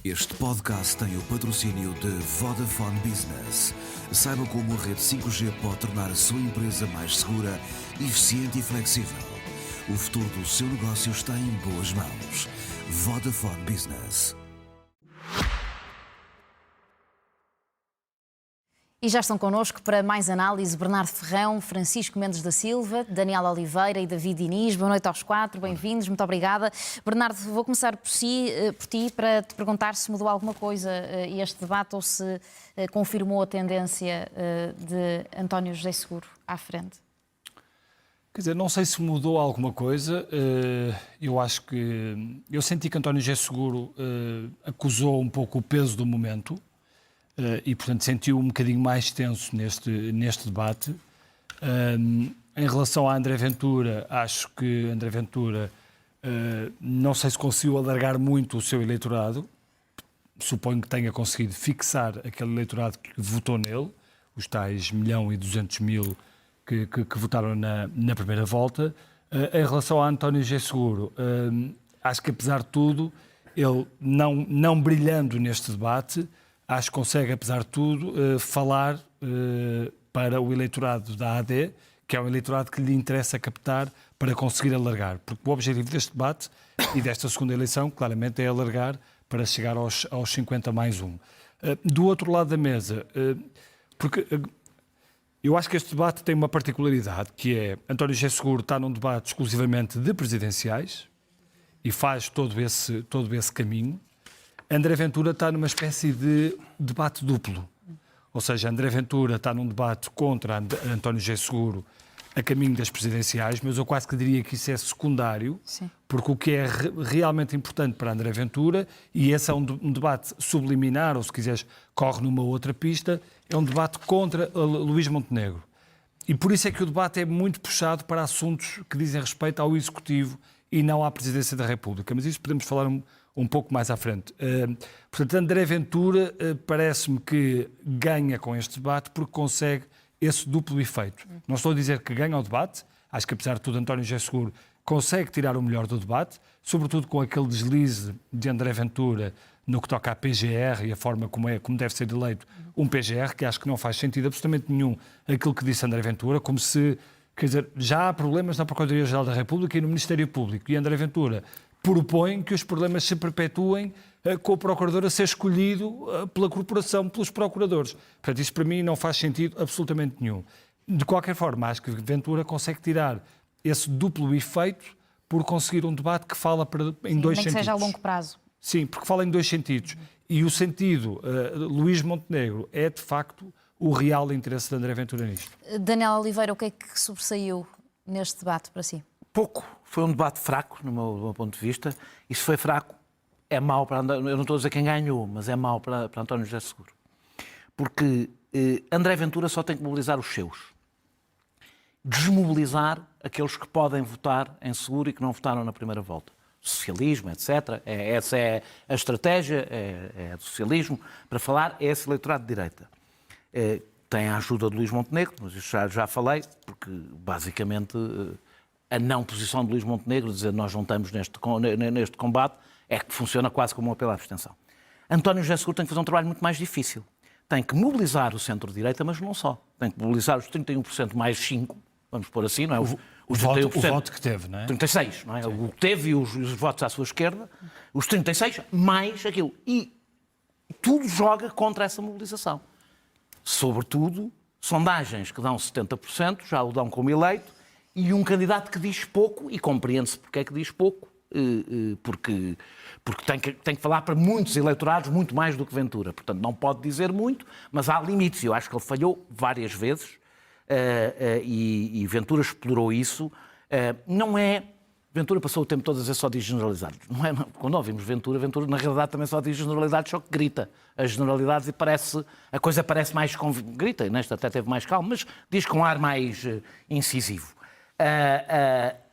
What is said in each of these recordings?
Este podcast tem o patrocínio de Vodafone Business. Saiba como a rede 5G pode tornar a sua empresa mais segura, eficiente e flexível. O futuro do seu negócio está em boas mãos. Vodafone Business. E já estão connosco para mais análise Bernardo Ferrão, Francisco Mendes da Silva, Daniel Oliveira e David Diniz. Boa noite aos quatro, bem-vindos, muito obrigada. Bernardo, vou começar por ti para te perguntar se mudou alguma coisa este debate ou se confirmou a tendência de António José Seguro à frente. Quer dizer, não sei se mudou alguma coisa. Eu senti que António José Seguro acusou um pouco o peso do momento. E, portanto, sentiu um bocadinho mais tenso neste debate. Em relação a André Ventura, acho que André Ventura não sei se conseguiu alargar muito o seu eleitorado. Suponho que tenha conseguido fixar aquele eleitorado que votou nele, os tais 1.200.000 que votaram na primeira volta. Em relação a António José Seguro, acho que, apesar de tudo, ele não brilhando neste debate, acho que consegue, apesar de tudo, falar para o eleitorado da AD, que é um eleitorado que lhe interessa captar para conseguir alargar. Porque o objetivo deste debate e desta segunda eleição, claramente, é alargar para chegar aos 50 mais 1. Do outro lado da mesa, porque eu acho que este debate tem uma particularidade, que é António José Seguro está num debate exclusivamente de presidenciais e faz todo esse caminho. André Ventura está numa espécie de debate duplo. Ou seja, André Ventura está num debate contra António José Seguro a caminho das presidenciais, mas eu quase que diria que isso é secundário, sim, porque o que é realmente importante para André Ventura, e esse é um debate subliminar, ou se quiseres, corre numa outra pista, é um debate contra Luís Montenegro. E por isso é que o debate é muito puxado para assuntos que dizem respeito ao Executivo e não à Presidência da República. Mas isso podemos falar um pouco mais à frente. Portanto, André Ventura parece-me que ganha com este debate porque consegue esse duplo efeito. Não estou a dizer que ganha o debate, acho que, apesar de tudo, António José Seguro consegue tirar o melhor do debate, sobretudo com aquele deslize de André Ventura no que toca à PGR e a forma como deve ser eleito um PGR, que acho que não faz sentido absolutamente nenhum aquilo que disse André Ventura, como se, quer dizer, já há problemas na Procuradoria-Geral da República e no Ministério Público, e André Ventura propõe que os problemas se perpetuem com o procurador a ser escolhido pela corporação, pelos procuradores. Portanto, isso para mim não faz sentido absolutamente nenhum. De qualquer forma, acho que Ventura consegue tirar esse duplo efeito por conseguir um debate que fala em dois sentidos. Nem que seja a longo prazo. Sim, porque fala em dois sentidos. E o sentido Luís Montenegro é, de facto, o real interesse de André Ventura nisto. Daniel Oliveira, o que é que sobressaiu neste debate para si? Pouco. Foi um debate fraco, no meu ponto de vista. E se foi fraco, é mau para André. Eu não estou a dizer quem ganhou, mas é mau para António José Seguro. Porque André Ventura só tem que mobilizar os seus. Desmobilizar aqueles que podem votar em Seguro e que não votaram na primeira volta. Socialismo, etc. Essa é a estratégia, é do socialismo. Para falar, é esse eleitorado de direita. Tem a ajuda de Luís Montenegro, mas isso já falei, porque basicamente a não posição de Luís Montenegro, dizer nós não estamos neste combate, é que funciona quase como um apelo à abstenção. António José Seguro tem que fazer um trabalho muito mais difícil. Tem que mobilizar o centro-direita, mas não só. Tem que mobilizar os 31% mais 5%, vamos pôr assim, não é? O voto que teve, não é? 36%, não é? O que teve e os votos à sua esquerda, os 36% mais aquilo. E tudo joga contra essa mobilização. Sobretudo, sondagens que dão 70%, já o dão como eleito, e um candidato que diz pouco, e compreende-se porque é que diz pouco, porque tem que falar para muitos eleitorados, muito mais do que Ventura. Portanto, não pode dizer muito, mas há limites. Eu acho que ele falhou várias vezes e Ventura explorou isso. Ventura passou o tempo todo a dizer só diz generalidades. Quando ouvimos Ventura na realidade também só diz generalidades, só que grita as generalidades e a coisa parece mais... Grita, nesta até teve mais calma, mas diz com um ar mais incisivo.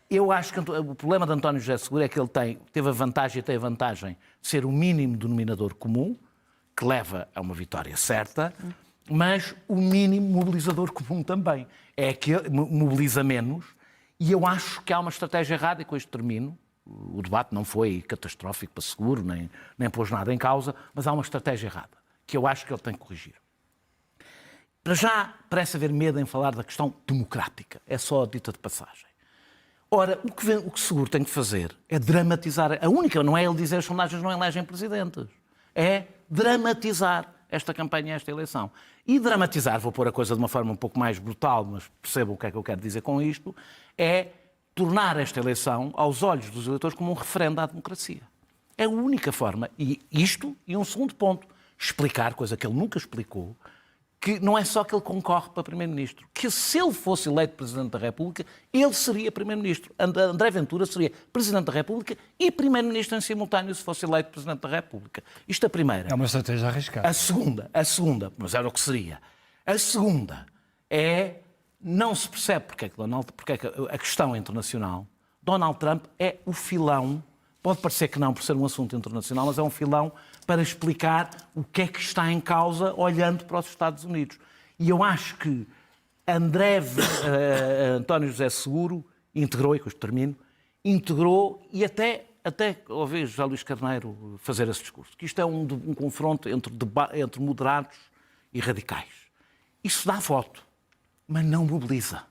Eu acho que o problema de António José Seguro é que ele teve a vantagem e tem a vantagem de ser o mínimo denominador comum, que leva a uma vitória certa, mas o mínimo mobilizador comum também. É que mobiliza menos, e eu acho que há uma estratégia errada, e com isto termino, O debate não foi catastrófico para Seguro, nem pôs nada em causa, mas há uma estratégia errada, que eu acho que ele tem que corrigir. Para já, parece haver medo em falar da questão democrática. É só a dita de passagem. Ora, o que Seguro tem que fazer é dramatizar. A única, não é ele dizer as sondagens não elegem presidentes. É dramatizar esta campanha, esta eleição. E dramatizar, vou pôr a coisa de uma forma um pouco mais brutal, mas percebam o que é que eu quero dizer com isto, é tornar esta eleição, aos olhos dos eleitores, como um referendo à democracia. É a única forma. E isto, e um segundo ponto, explicar, coisa que ele nunca explicou, que não é só que ele concorre para Primeiro-Ministro, que se ele fosse eleito Presidente da República, ele seria Primeiro-Ministro. André Ventura seria Presidente da República e Primeiro-Ministro em simultâneo se fosse eleito Presidente da República. Isto é a primeira. É uma estratégia arriscada. A segunda, mas era o que seria. A segunda é, não se percebe porque é que a questão internacional, Donald Trump é o filão, pode parecer que não por ser um assunto internacional, mas é um filão para explicar o que é que está em causa olhando para os Estados Unidos. E eu acho que António José Seguro integrou, e com isto termino, e até ouvi José Luís Carneiro fazer esse discurso, que isto é um confronto entre moderados e radicais. Isso dá voto, mas não mobiliza.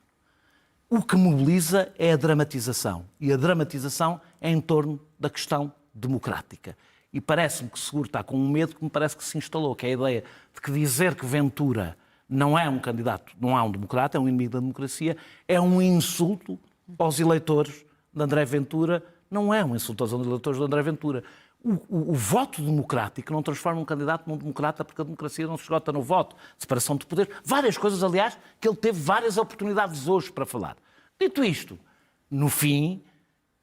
O que mobiliza é a dramatização. E a dramatização é em torno da questão democrática. E parece-me que Seguro está com um medo que me parece que se instalou, que é a ideia de que dizer que Ventura não é um candidato, não é um democrata, é um inimigo da democracia, é um insulto aos eleitores de André Ventura, não é um insulto aos eleitores de André Ventura. O voto democrático não transforma um candidato num democrata porque a democracia não se esgota no voto, separação de poderes, várias coisas, aliás, que ele teve várias oportunidades hoje para falar. Dito isto, no fim,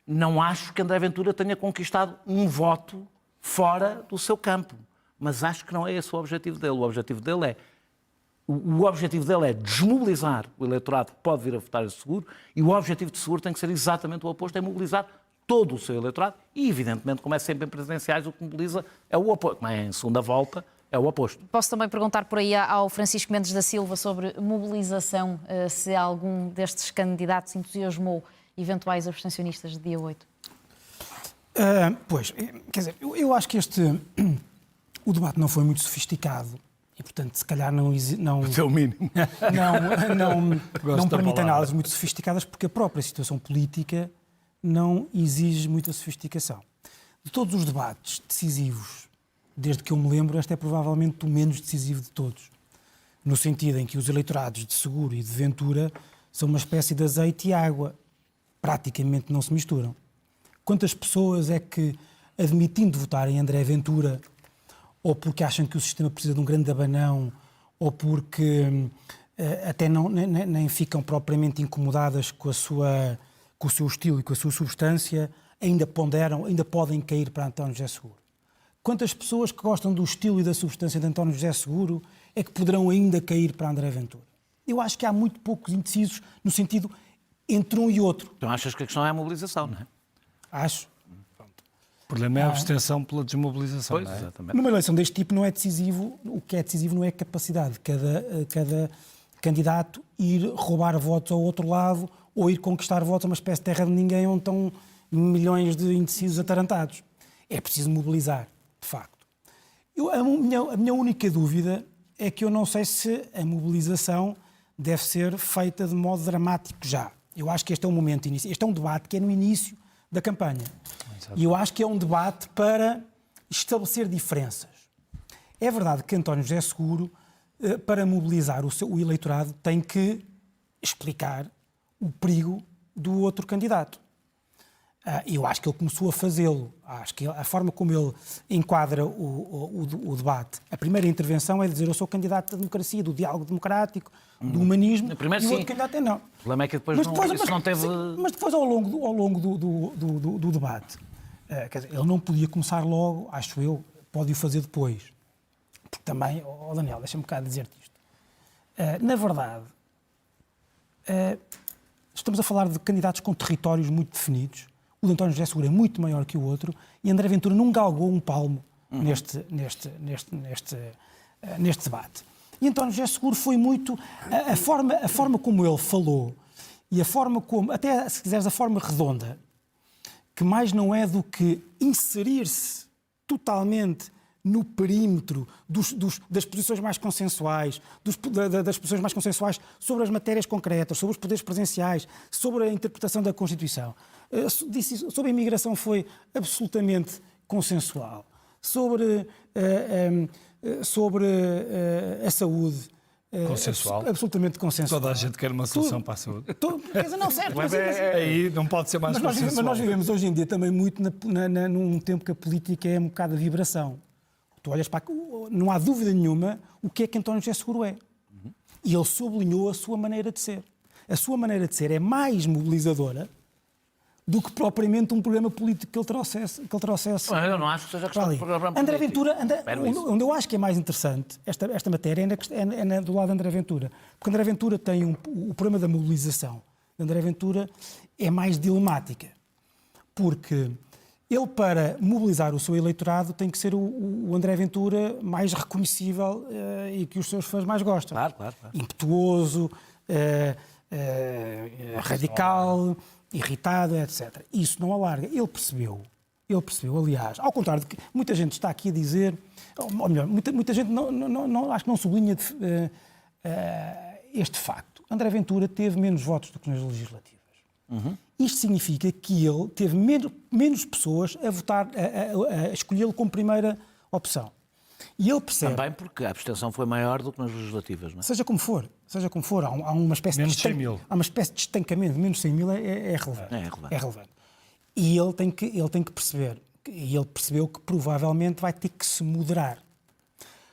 não acho que André Ventura tenha conquistado um voto fora do seu campo, mas acho que não é esse o objetivo dele. O objetivo dele é desmobilizar o eleitorado que pode vir a votar em Seguro, e o objetivo de Seguro tem que ser exatamente o oposto, é mobilizar todo o seu eleitorado e, evidentemente, como é sempre em presidenciais, o que mobiliza é o oposto. Mas em segunda volta é o oposto. Posso também perguntar por aí ao Francisco Mendes da Silva sobre mobilização, se algum destes candidatos entusiasmou eventuais abstencionistas de dia 8? Pois, quer dizer, eu acho que o debate não foi muito sofisticado e, portanto, se calhar não Até o mínimo. não permite análises muito sofisticadas, porque a própria situação política não exige muita sofisticação. De todos os debates decisivos, desde que eu me lembro, este é provavelmente o menos decisivo de todos, no sentido em que os eleitorados de Seguro e de Ventura são uma espécie de azeite e água, praticamente não se misturam. Quantas pessoas é que, admitindo votar em André Ventura, ou porque acham que o sistema precisa de um grande abanão, ou porque até nem ficam propriamente incomodadas com o seu estilo e com a sua substância, ainda podem cair para António José Seguro? Quantas pessoas que gostam do estilo e da substância de António José Seguro é que poderão ainda cair para André Ventura? Eu acho que há muito poucos indecisos no sentido entre um e outro. Então achas que a questão é a mobilização, não é? Acho. O problema é a abstenção pela desmobilização. Pois, não é? exatamente. Numa eleição deste tipo não é decisivo, o que é decisivo não é a capacidade de cada candidato ir roubar votos ao outro lado ou ir conquistar votos a uma espécie de terra de ninguém onde estão milhões de indecisos atarantados. É preciso mobilizar, de facto. A minha única dúvida é que eu não sei se a mobilização deve ser feita de modo dramático já. Eu acho que este é um momento, este é um debate que é no início da campanha. E eu acho que é um debate para estabelecer diferenças. É verdade que António José Seguro, para mobilizar o eleitorado, tem que explicar o perigo do outro candidato. Eu acho que ele começou a fazê-lo. Acho que a forma como ele enquadra o debate, a primeira intervenção é dizer: eu sou candidato da democracia, do diálogo democrático, do humanismo, primeiro, e o sim. outro candidato é não. O problema é que depois não teve... Mas depois, ao longo do debate, quer dizer, ele não podia começar logo, acho eu, pode o fazer depois. Porque também, Daniel, deixa-me um bocado dizer-te isto. Na verdade, estamos a falar de candidatos com territórios muito definidos. O de António José Seguro é muito maior que o outro e André Ventura não galgou um palmo neste debate. E António José Seguro foi muito... A forma como ele falou e a forma como... Até, se quiseres, a forma redonda que mais não é do que inserir-se totalmente no perímetro das posições mais consensuais, das posições mais consensuais sobre as matérias concretas, sobre os poderes presenciais, sobre a interpretação da Constituição. Sobre a imigração foi absolutamente consensual. Sobre a saúde, Consensual. absolutamente consensual. Toda a gente quer uma solução para a saúde. Quer dizer, não, certo, mas Aí não pode ser mais mas consensual. nós vivemos hoje em dia também muito num tempo que a política é um bocado a vibração. Tu olhas para... Não há dúvida nenhuma o que é que António José Seguro é. E ele sublinhou a sua maneira de ser. A sua maneira de ser é mais mobilizadora do que propriamente um programa político que ele trouxesse. Eu não acho que seja questão de programa André político. Ventura, onde eu acho que é mais interessante esta matéria é do lado de André Ventura. Porque André Ventura tem o problema da mobilização. André Ventura é mais dilemática. Porque ele, para mobilizar o seu eleitorado, tem que ser o André Ventura mais reconhecível e que os seus fãs mais gostam. Claro. Impetuoso, radical, irritado, etc. Isso não alarga. Ele percebeu, aliás, ao contrário de que muita gente está aqui a dizer, ou melhor, muita gente acho que não sublinha este facto. André Ventura teve menos votos do que nas legislativas. Isto significa que ele teve menos pessoas a votar, a escolhê-lo como primeira opção. E ele percebe... Também porque a abstenção foi maior do que nas legislativas, não é? Seja como for, há uma espécie Menos de 100 mil. Há uma espécie de estancamento, menos 100 mil é relevante. É relevante. E ele tem que perceber, e ele percebeu que provavelmente vai ter que se moderar.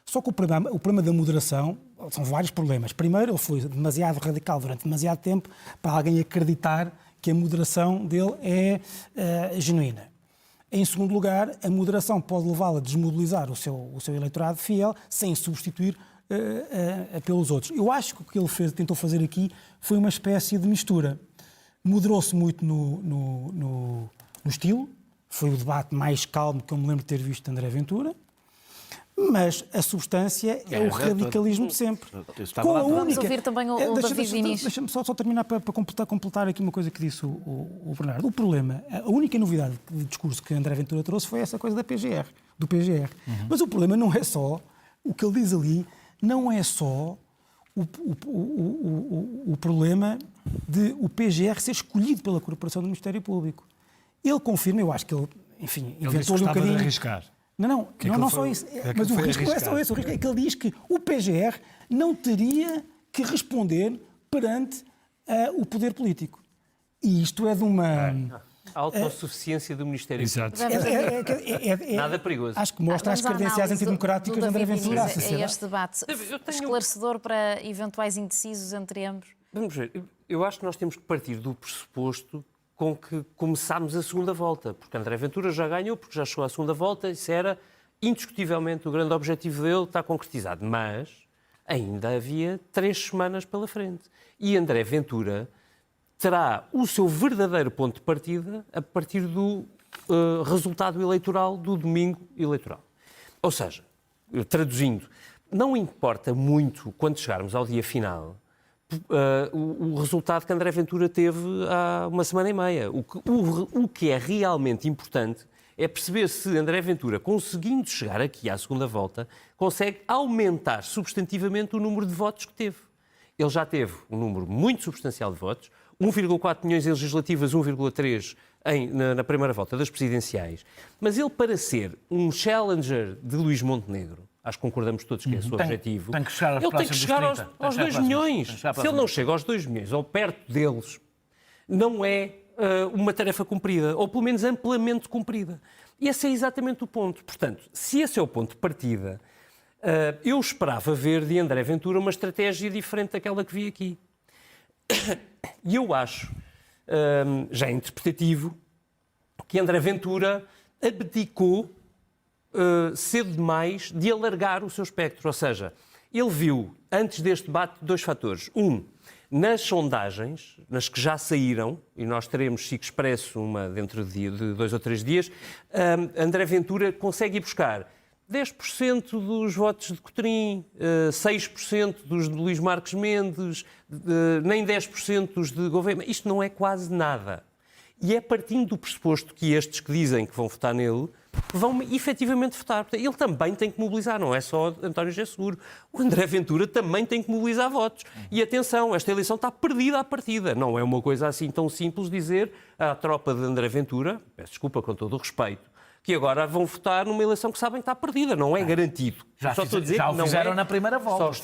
Só que o problema da moderação são vários problemas. Primeiro, ele foi demasiado radical durante demasiado tempo para alguém acreditar que a moderação dele é genuína. Em segundo lugar, a moderação pode levá-lo a desmobilizar o seu eleitorado fiel sem substituir pelos outros. Eu acho que o que ele tentou fazer aqui foi uma espécie de mistura. Moderou-se muito no estilo, foi o debate mais calmo que eu me lembro de ter visto de André Ventura, mas a substância é o radicalismo de sempre. Vamos ouvir também o David Diniz. Deixa-me só terminar para completar aqui uma coisa que disse o Bernardo. O problema, a única novidade de discurso que André Ventura trouxe foi essa coisa do PGR. Mas o problema não é só, o que ele diz ali, não é só o problema de o PGR ser escolhido pela Corporação do Ministério Público. Ele confirma, eu acho que ele, enfim, Ele disse que inventou-lhe um gostava bocadinho... de arriscar. Não só isso. Mas o risco não é só esse. O risco é que ele diz que o PGR não teria que responder perante o poder político. E isto é de uma... A autossuficiência do Ministério Público. Exato. Nada perigoso. Acho que mostra as credenciais antidemocráticas de André Ventura à É sociedade. este debate esclarecedor para eventuais indecisos entre ambos? Vamos ver. Eu acho que nós temos que partir do pressuposto com que começámos a segunda volta, porque André Ventura já ganhou, porque já chegou à segunda volta, isso era indiscutivelmente o grande objetivo dele, está concretizado, mas ainda havia 3 semanas pela frente. E André Ventura terá o seu verdadeiro ponto de partida a partir do resultado eleitoral do domingo eleitoral. Ou seja, traduzindo, não importa muito quando chegarmos ao dia final o resultado que André Ventura teve há uma semana e meia. O que é realmente importante é perceber se André Ventura, conseguindo chegar aqui à segunda volta, consegue aumentar substantivamente o número de votos que teve. Ele já teve um número muito substancial de votos, 1,4 milhões em legislativas, 1,3 na primeira volta das presidenciais. Mas ele, para ser um challenger de Luís Montenegro, acho que concordamos todos que é o seu objetivo. Tem que chegar ele tem que chegar aos 2 milhões. Se ele não chega aos 2 milhões ou perto deles, não é uma tarefa cumprida, ou pelo menos amplamente cumprida. E esse é exatamente o ponto. Portanto, se esse é o ponto de partida, eu esperava ver de André Ventura uma estratégia diferente daquela que vi aqui. E eu acho, já interpretativo, que André Ventura abdicou cedo demais de alargar o seu espectro. Ou seja, ele viu, antes deste debate, 2 fatores. Nas sondagens, nas que já saíram, e nós teremos SIC Expresso uma dentro de 2 ou 3 dias, André Ventura consegue ir buscar 10% dos votos de Cotrim, 6% dos de Luís Marques Mendes, nem 10% dos de Gouveia. Isto não é quase nada. E é partindo do pressuposto que estes que dizem que vão votar nele vão efetivamente votar. Portanto, ele também tem que mobilizar, não é só António José Seguro. O André Ventura também tem que mobilizar votos. E atenção, esta eleição está perdida à partida. Não é uma coisa assim tão simples dizer à tropa de André Ventura, peço desculpa com todo o respeito, que agora vão votar numa eleição que sabem que está perdida. Não é garantido. Já estou a dizer o que não fizeram é... na primeira volta.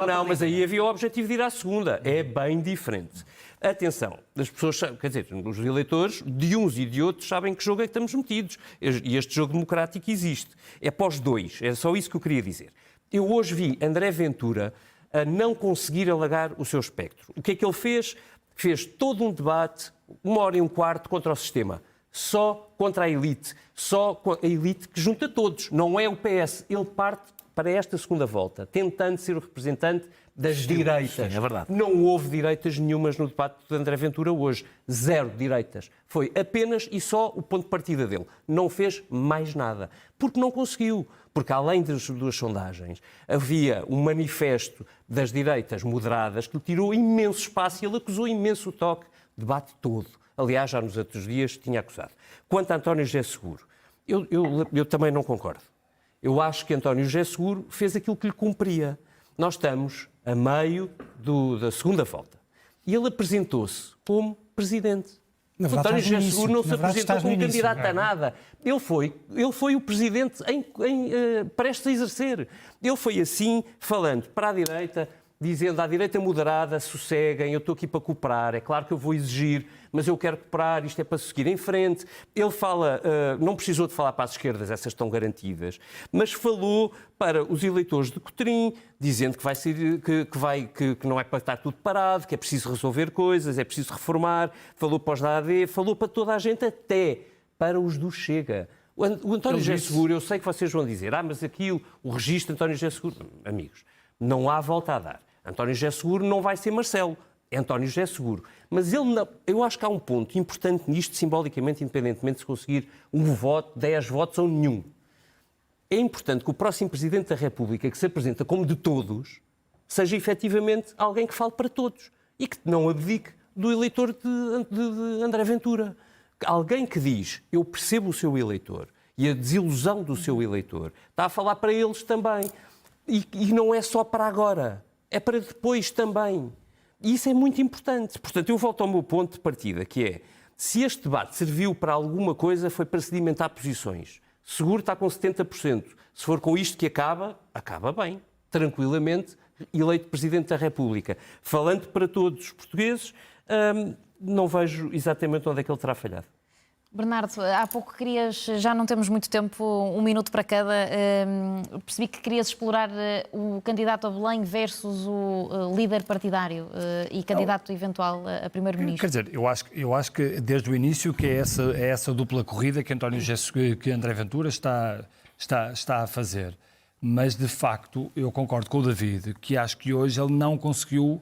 Não, mas aí havia o objetivo de ir à segunda. É bem diferente. Atenção, as pessoas, quer dizer, os eleitores de uns e de outros sabem que jogo é que estamos metidos. E este jogo democrático existe. É pós dois. É só isso que eu queria dizer. Eu hoje vi André Ventura a não conseguir alargar o seu espectro. O que é que ele fez? Fez todo um debate, 1h15 contra o sistema. Só contra a elite. Só a elite que junta todos. Não é o PS. Ele parte para esta segunda volta, tentando ser o representante das direitas. Sim, é verdade. Não houve direitas nenhumas no debate de André Ventura hoje. 0 direitas. Foi apenas e só o ponto de partida dele. Não fez mais nada. Porque não conseguiu. Porque além das duas sondagens, havia um manifesto das direitas moderadas que lhe tirou imenso espaço e ele acusou imenso o toque. Debate todo. Aliás, já nos outros dias tinha acusado. Quanto a António José Seguro, eu também não concordo. Eu acho que António José Seguro fez aquilo que lhe cumpria. Nós estamos a meio da segunda volta. E ele apresentou-se como presidente. António José Seguro não se apresentou como candidato a nada. Ele foi o presidente prestes a exercer. Ele foi assim, falando para a direita, dizendo à direita moderada, sosseguem, eu estou aqui para cooperar, é claro que eu vou exigir, mas eu quero cooperar, isto é para seguir em frente. Ele fala, não precisou de falar para as esquerdas, essas estão garantidas, mas falou para os eleitores de Cotrim, dizendo que vai ser, que não é para estar tudo parado, que é preciso resolver coisas, é preciso reformar, falou para os da AD, falou para toda a gente, até para os do Chega. O António José Seguro, eu sei que vocês vão dizer, mas aquilo, o registro de António José Seguro, amigos, não há volta a dar. António José Seguro não vai ser Marcelo, é António José Seguro. Mas eu acho que há um ponto importante nisto, simbolicamente, independentemente de se conseguir um voto, 10 votos ou nenhum. É importante que o próximo Presidente da República, que se apresenta como de todos, seja efetivamente alguém que fale para todos e que não abdique do eleitor de André Ventura. Alguém que diz, eu percebo o seu eleitor e a desilusão do seu eleitor, está a falar para eles também. E não é só para agora, é para depois também. E isso é muito importante. Portanto, eu volto ao meu ponto de partida, que é, se este debate serviu para alguma coisa, foi para sedimentar posições. Seguro está com 70%. Se for com isto que acaba bem, tranquilamente, eleito Presidente da República. Falando para todos os portugueses, não vejo exatamente onde é que ele terá falhado. Bernardo, há pouco já não temos muito tempo, 1 minuto para cada, percebi que querias explorar o candidato a Belém versus o líder partidário e candidato eventual a primeiro-ministro. Quer dizer, eu acho que desde o início que é essa dupla corrida que que André Ventura está a fazer. Mas, de facto, eu concordo com o David, que acho que hoje ele não conseguiu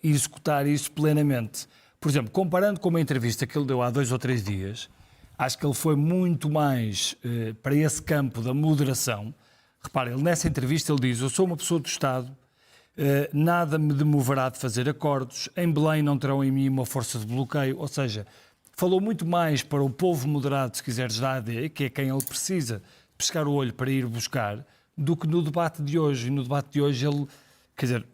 executar isso plenamente. Por exemplo, comparando com uma entrevista que ele deu há 2 ou 3 dias, acho que ele foi muito mais para esse campo da moderação. Repare, ele nessa entrevista ele diz, eu sou uma pessoa do Estado, nada me demoverá de fazer acordos, em Belém não terão em mim uma força de bloqueio, ou seja, falou muito mais para o povo moderado, se quiseres, da AD, que é quem ele precisa pescar o olho para ir buscar, do que no debate de hoje. E no debate de hoje ele, quer dizer,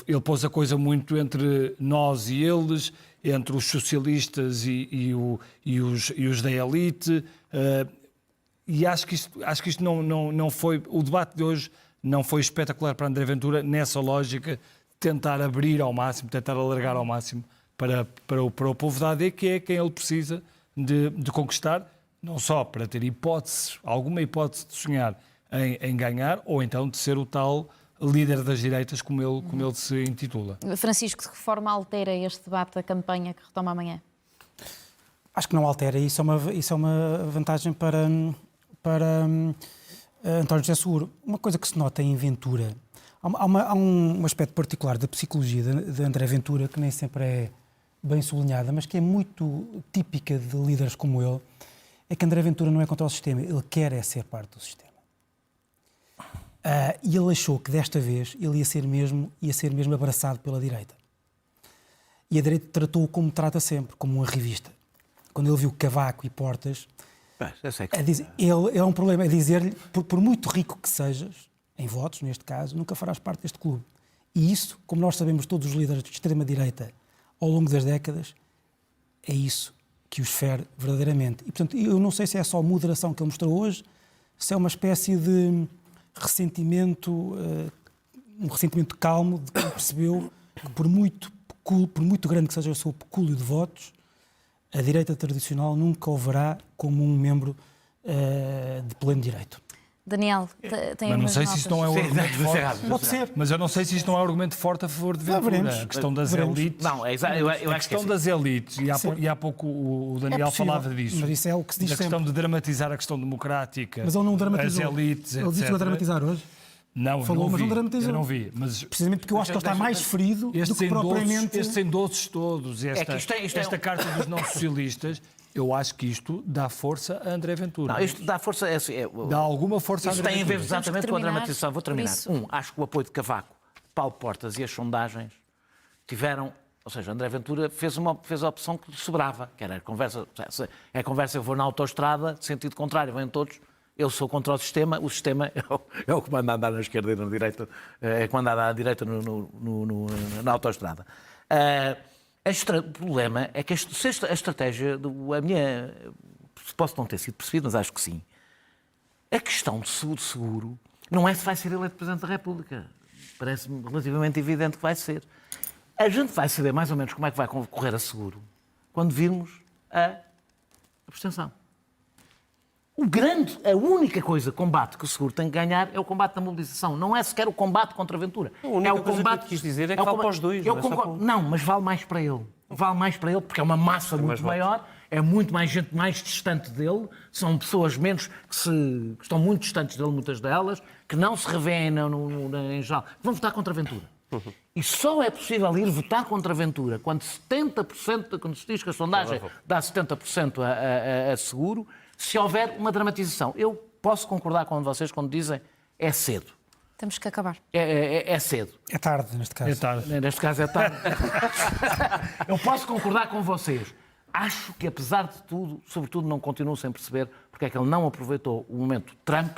ele pôs a coisa muito entre nós e eles, entre os socialistas e os da elite, e acho que isto não foi... O debate de hoje não foi espetacular para André Ventura nessa lógica de tentar abrir ao máximo, tentar alargar ao máximo para o povo da AD, que é quem ele precisa de conquistar, não só para ter alguma hipótese de sonhar em ganhar, ou então de ser o tal líder das direitas, como ele se intitula. Francisco, de que forma altera este debate, a campanha que retoma amanhã? Acho que não altera. Isso é uma vantagem para António José Seguro. Uma coisa que se nota em Ventura, há um aspecto particular da psicologia de André Ventura, que nem sempre é bem sublinhada, mas que é muito típica de líderes como ele, é que André Ventura não é contra o sistema, ele quer ser parte do sistema. E ele achou que desta vez ele ia ser mesmo abraçado pela direita. E a direita tratou-o como trata sempre, como uma revista. Quando ele viu Cavaco e Portas, ele é um problema, é dizer-lhe, por muito rico que sejas, em votos, neste caso, nunca farás parte deste clube. E isso, como nós sabemos todos os líderes de extrema-direita ao longo das décadas, é isso que os fere verdadeiramente. E, portanto, eu não sei se é só a moderação que ele mostrou hoje, se é uma espécie de ressentimento, um ressentimento calmo, de quem percebeu que por muito grande que seja o seu pecúlio de votos, a direita tradicional nunca o verá como um membro de pleno direito. Daniel, tem Mas não sei notas. se isto não é um argumento forte. Pode ser. Mas eu não sei se isto não é um argumento forte a favor de Ventura. veremos. A questão das Veremos. elites. Não, eu acho que A questão das elites, e há pouco o Daniel possível, falava disso. mas isso é o que se diz da questão sempre. de dramatizar a questão democrática, Mas ele não dramatizou. as elites, Ele disse que vai dramatizar hoje. Não, Falou, eu não mas vi. não dramatizou. Eu não vi. Mas Precisamente porque eu acho que ele está mais ferido do que propriamente... Estes endossos todos, isto é esta carta dos não-socialistas, eu acho que isto dá força a André Ventura. Não, isto dá força. Dá alguma força a Isso André tem a ver Ventura. exatamente com a terminar dramatização. Vou terminar. por isso. Acho que o apoio de Cavaco, Paulo Portas e as sondagens tiveram. Ou seja, André Ventura fez a opção que lhe sobrava, que era a conversa. Eu vou na autoestrada, sentido contrário, vêm todos. Eu sou contra o sistema é o que manda andar na esquerda e na direita, é que manda andar à direita na autoestrada. O problema é que a estratégia, posso não ter sido percebido, mas acho que sim, a questão de seguro não é se vai ser eleito Presidente da República. Parece-me relativamente evidente que vai ser. A gente vai saber mais ou menos como é que vai correr a seguro quando virmos a abstenção. A única combate que o seguro tem que ganhar é o combate da mobilização. Não é sequer o combate contra a Ventura. A única é o coisa combate que eu quis dizer é que vale para os dois. Não, mas vale mais para ele. Vale mais para ele porque é uma massa muito maior, é muito mais gente mais distante dele, são pessoas menos que estão muito distantes dele, muitas delas, que não se revêem em geral, que vão votar contra a Ventura. E só é possível ir votar contra a Ventura quando 70%, quando se diz que a sondagem dá 70% a seguro, se houver uma dramatização. Eu posso concordar com vocês quando dizem é cedo. Temos que acabar. É cedo. É tarde, neste caso. É tarde. Neste caso é tarde. Eu posso concordar com vocês. Acho que, apesar de tudo, sobretudo não continuo sem perceber porque é que ele não aproveitou o momento Trump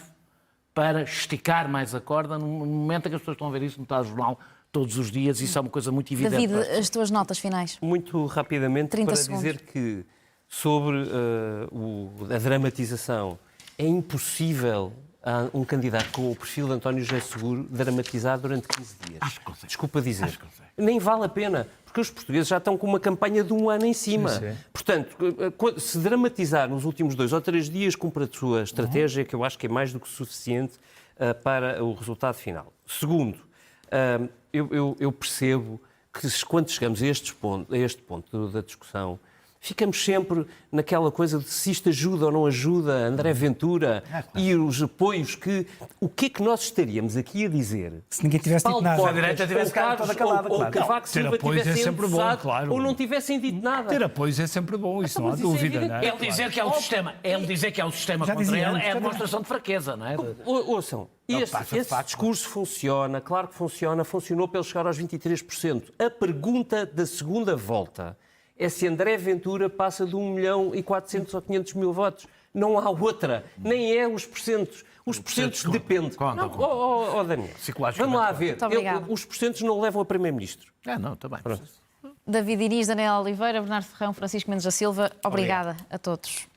para esticar mais a corda no momento em que as pessoas estão a ver isso no telejornal todos os dias. Isso é uma coisa muito evidente. David, as tuas notas finais. Muito rapidamente 30 para segundos. dizer que sobre a dramatização é impossível a um candidato com o perfil de António José Seguro dramatizar durante 15 dias. Acho que consegue. Desculpa dizer. Acho que consegue. Nem vale a pena, porque os portugueses já estão com uma campanha de 1 ano em cima. Sim. Portanto, se dramatizar nos últimos 2 ou 3 dias, cumpre a sua estratégia, que eu acho que é mais do que suficiente para o resultado final. Segundo, eu percebo que quando chegamos a este ponto da discussão, ficamos sempre naquela coisa de se isto ajuda ou não ajuda André Ventura e os apoios o que é que nós estaríamos aqui a dizer? Se ninguém tivesse dito Paulo nada. Portas, Se a direita tivesse ou ficado toda calada, ou claro. Cavaco Ter Silva apoios é tivessem sempre bom, endosado, claro. ou não tivessem dito nada. Ter apoios é sempre bom, isso não há mas isso é dúvida, evidente. não é? Ele dizer que é o sistema, Já contra dizia ele antes, é a já demonstração de fraqueza, não é? Ouçam, esse discurso funciona, claro que funciona, funcionou para ele chegar aos 23%. A pergunta da segunda volta é se André Ventura passa de 1.400.000 ou 500.000 votos. Não há outra, nem é os porcentos. Os porcentos dependem. Conta. Daniel, Psicologicamente. vamos lá ver. Muito obrigada. Os porcentos não levam a Primeiro-Ministro. Não, está bem. David Inês, Daniel Oliveira, Bernardo Ferrão, Francisco Mendes da Silva, obrigada a todos.